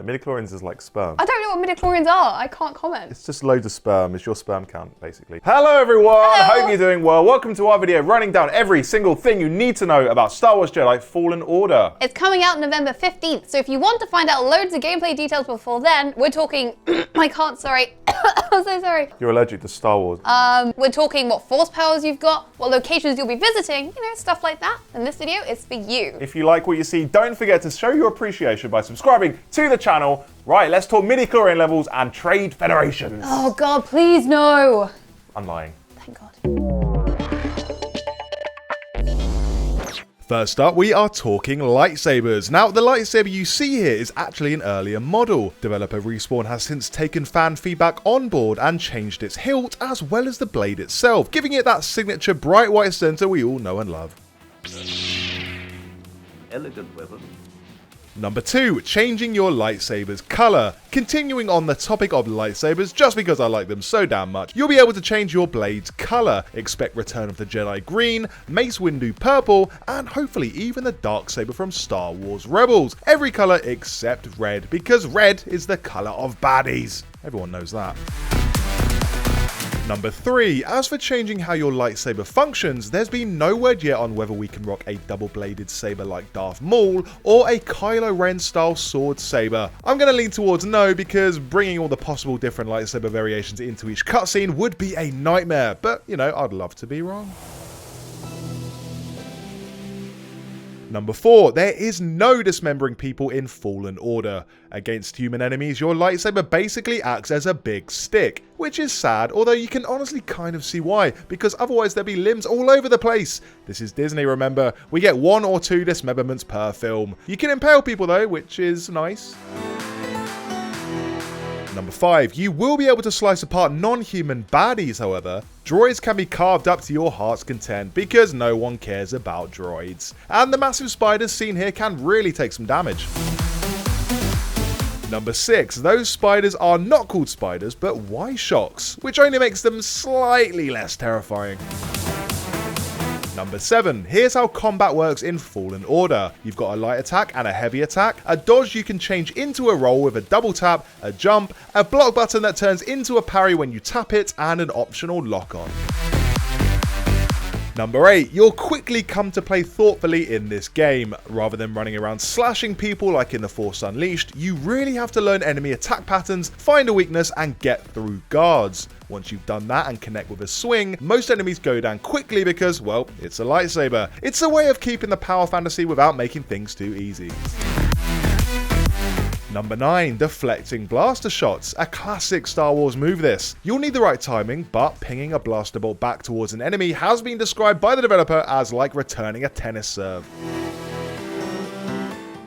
Midichlorians is like sperm. I don't know what midichlorians are. I can't comment. It's just loads of sperm. It's your sperm count, basically. Hello, everyone. Hello. Hope you're doing well. Welcome to our video running down every single thing you need to know about Star Wars Jedi Fallen Order. It's coming out November 15th, so if you want to find out loads of gameplay details before then, we're talking... I can't, sorry. I'm so sorry. You're allergic to Star Wars. We're talking what force powers you've got, what locations you'll be visiting, stuff like that. And this video is for you. If you like what you see, don't forget to show your appreciation by subscribing to the channel. Right, let's talk midichlorian levels and trade federations. Oh God, please no. I'm lying. Thank God. First up, we are talking lightsabers. Now, the lightsaber you see here is actually an earlier model. Developer Respawn has since taken fan feedback on board and changed its hilt as well as the blade itself, giving it that signature bright white center we all know and love. Elegant weapon. Number 2, changing your lightsaber's color. Continuing on the topic of lightsabers, just because I like them so damn much, you'll be able to change your blade's color. Expect Return of the Jedi green, Mace Windu purple, and hopefully even the Darksaber from Star Wars Rebels. Every color except red, because red is the color of baddies. Everyone knows that. Number 3, as for changing how your lightsaber functions, there's been no word yet on whether we can rock a double-bladed saber like Darth Maul or a Kylo Ren style sword saber. I'm going to lean towards no because bringing all the possible different lightsaber variations into each cutscene would be a nightmare, but I'd love to be wrong. Number 4, there is no dismembering people in Fallen Order. Against human enemies, your lightsaber basically acts as a big stick, which is sad, although you can honestly kind of see why, because otherwise there'd be limbs all over the place. This is Disney, remember? We get 1 or 2 dismemberments per film. You can impale people though, which is nice. Number 5, you will be able to slice apart non-human baddies, however. Droids can be carved up to your heart's content because no one cares about droids. And the massive spiders seen here can really take some damage. Number 6, those spiders are not called spiders, but Y-shocks, which only makes them slightly less terrifying. Number 7, here's how combat works in Fallen Order. You've got a light attack and a heavy attack, a dodge you can change into a roll with a double tap, a jump, a block button that turns into a parry when you tap it, and an optional lock-on. Number 8, you'll quickly come to play thoughtfully in this game. Rather than running around slashing people like in The Force Unleashed, you really have to learn enemy attack patterns, find a weakness, and get through guards. Once you've done that and connect with a swing, most enemies go down quickly because, well, it's a lightsaber. It's a way of keeping the power fantasy without making things too easy. Number 9, deflecting blaster shots. A classic Star Wars move this. You'll need the right timing, but pinging a blaster bolt back towards an enemy has been described by the developer as like returning a tennis serve.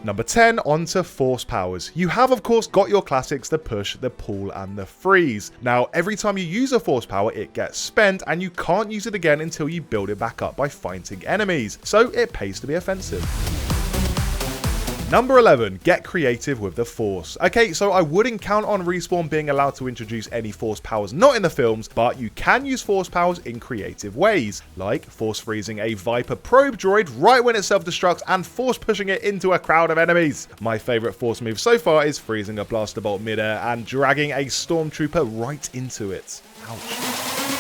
Number 10, onto force powers. You have of course got your classics, the push, the pull, and the freeze. Now every time you use a force power it gets spent and you can't use it again until you build it back up by fighting enemies, so it pays to be offensive. Number 11, get creative with the Force. Okay, so I wouldn't count on Respawn being allowed to introduce any Force powers not in the films, but you can use Force powers in creative ways, like Force freezing a Viper probe droid right when it self-destructs and Force pushing it into a crowd of enemies. My favourite Force move so far is freezing a blaster bolt midair and dragging a stormtrooper right into it. Ouch.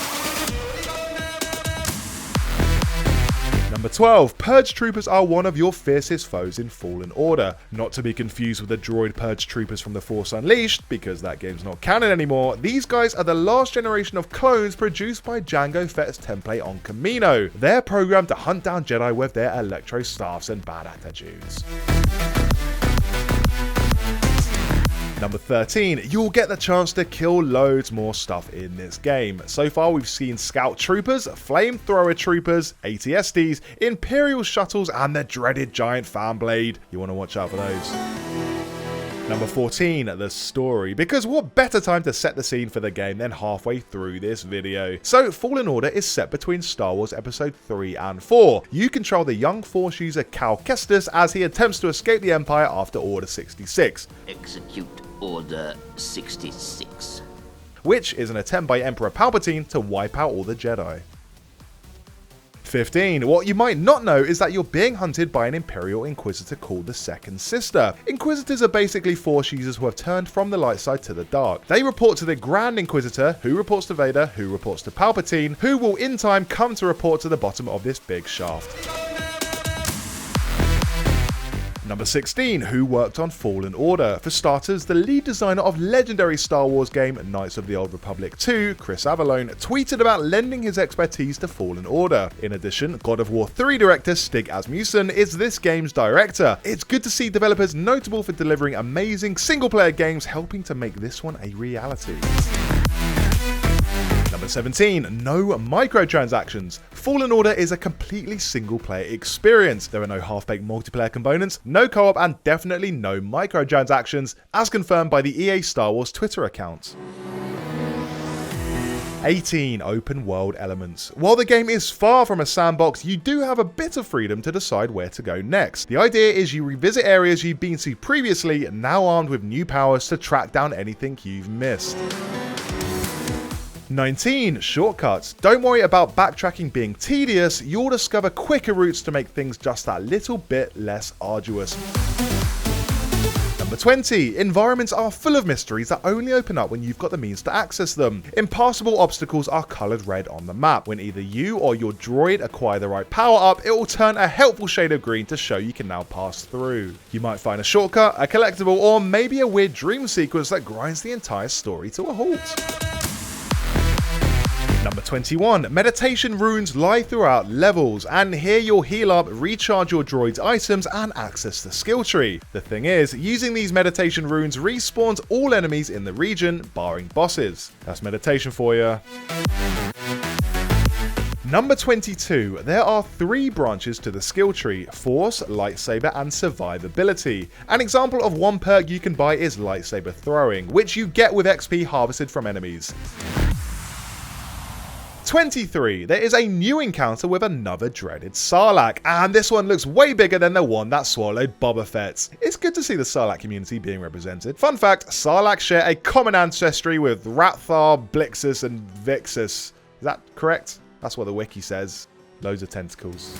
Number 12, Purge Troopers are one of your fiercest foes in Fallen Order. Not to be confused with the droid Purge Troopers from The Force Unleashed, because that game's not canon anymore. These guys are the last generation of clones produced by Jango Fett's template on Kamino. They're programmed to hunt down Jedi with their electro staffs and bad attitudes. Number 13, you'll get the chance to kill loads more stuff in this game. So far we've seen Scout Troopers, Flamethrower Troopers, ATSTs, Imperial Shuttles, and the dreaded Giant Fan Blade. You want to watch out for those. Number 14, the story, because what better time to set the scene for the game than halfway through this video. So Fallen Order is set between Star Wars Episode 3 and 4. You control the young Force user Cal Kestis as he attempts to escape the Empire after Order 66. Execute Order 66. Which is an attempt by Emperor Palpatine to wipe out all the Jedi. 15. What you might not know is that you're being hunted by an Imperial Inquisitor called the Second Sister. Inquisitors are basically Force users who have turned from the light side to the dark. They report to the Grand Inquisitor, who reports to Vader, who reports to Palpatine, who will in time come to report to the bottom of this big shaft. Number 16, who worked on Fallen Order? For starters, the lead designer of legendary Star Wars game Knights of the Old Republic 2, Chris Avellone, tweeted about lending his expertise to Fallen Order. In addition, God of War 3 director Stig Asmussen is this game's director. It's good to see developers notable for delivering amazing single-player games helping to make this one a reality. Number 17, no microtransactions. Fallen Order is a completely single-player experience. There are no half-baked multiplayer components, no co-op, and definitely no microtransactions, as confirmed by the EA Star Wars Twitter account. 18, open world elements. While the game is far from a sandbox, you do have a bit of freedom to decide where to go next. The idea is you revisit areas you've been to previously, now armed with new powers to track down anything you've missed. 19, shortcuts. Don't worry about backtracking being tedious, you'll discover quicker routes to make things just that little bit less arduous. Number 20, environments are full of mysteries that only open up when you've got the means to access them. Impassable obstacles are coloured red on the map. When either you or your droid acquire the right power up, it will turn a helpful shade of green to show you can now pass through. You might find a shortcut, a collectible, or maybe a weird dream sequence that grinds the entire story to a halt. Number 21, meditation runes lie throughout levels, and here you'll heal up, recharge your droid's items, and access the skill tree. The thing is, using these meditation runes respawns all enemies in the region, barring bosses. That's meditation for you. Number 22, there are 3 branches to the skill tree: Force, Lightsaber, and Survivability. An example of one perk you can buy is Lightsaber Throwing, which you get with XP harvested from enemies. 23, there is a new encounter with another dreaded Sarlacc, and this one looks way bigger than the one that swallowed Boba Fett. It's good to see the Sarlacc community being represented. Fun fact, Sarlacc share a common ancestry with Rathar, Blixus, and Vixus. Is that correct? That's what the wiki says. Loads of tentacles.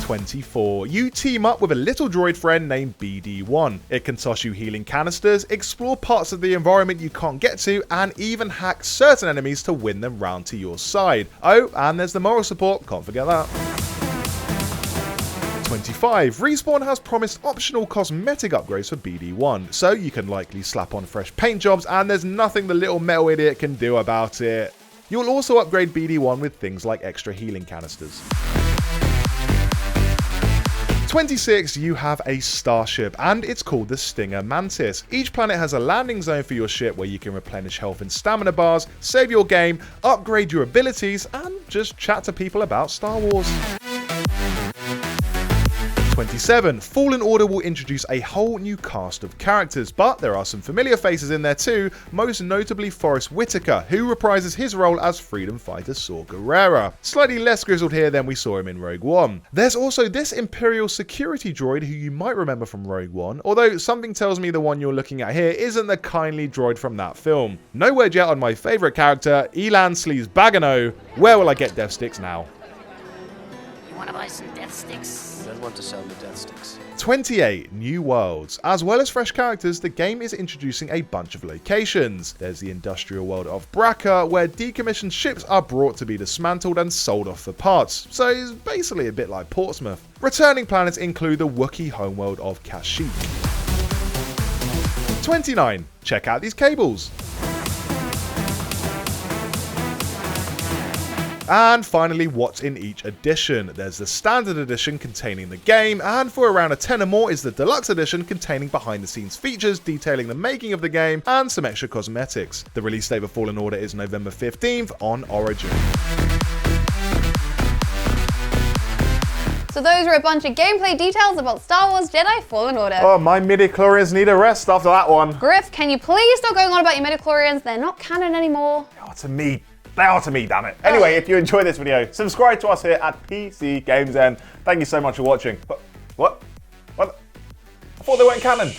24. You team up with a little droid friend named BD-1. It can toss you healing canisters, explore parts of the environment you can't get to, and even hack certain enemies to win them round to your side. Oh, and there's the moral support, can't forget that. 25. Respawn has promised optional cosmetic upgrades for BD-1, so you can likely slap on fresh paint jobs, and there's nothing the little metal idiot can do about it. You'll also upgrade BD-1 with things like extra healing canisters. 26, you have a starship, and it's called the Stinger Mantis. Each planet has a landing zone for your ship where you can replenish health and stamina bars, save your game, upgrade your abilities, and just chat to people about Star Wars. 27, Fallen Order will introduce a whole new cast of characters, but there are some familiar faces in there too, most notably Forrest Whitaker, who reprises his role as freedom fighter Saw Gerrera. Slightly less grizzled here than we saw him in Rogue One. There's also this Imperial security droid who you might remember from Rogue One, although something tells me the one you're looking at here isn't the kindly droid from that film. No word yet on my favourite character, Elan Sleaze Bagano. Where will I get death sticks now? You wanna buy some death sticks? I don't want to sell the death sticks. 28, new worlds. As well as fresh characters, the game is introducing a bunch of locations. There's the industrial world of Bracca, where decommissioned ships are brought to be dismantled and sold off for parts, so it's basically a bit like Portsmouth. Returning planets include the Wookiee homeworld of Kashyyyk. 29, check out these cables. And finally, what's in each edition? There's the standard edition containing the game, and for around a tenner more is the deluxe edition containing behind the scenes features detailing the making of the game and some extra cosmetics. The release date for Fallen Order is November 15th on Origin. So those were a bunch of gameplay details about Star Wars Jedi Fallen Order. Oh, my midichlorians need a rest after that one. Griff, can you please stop going on about your midichlorians? They're not canon anymore. Oh, to me. They are to me, damn it. Anyway, if you enjoyed this video, subscribe to us here at PC Games N. Thank you so much for watching. But what? I thought they weren't canon.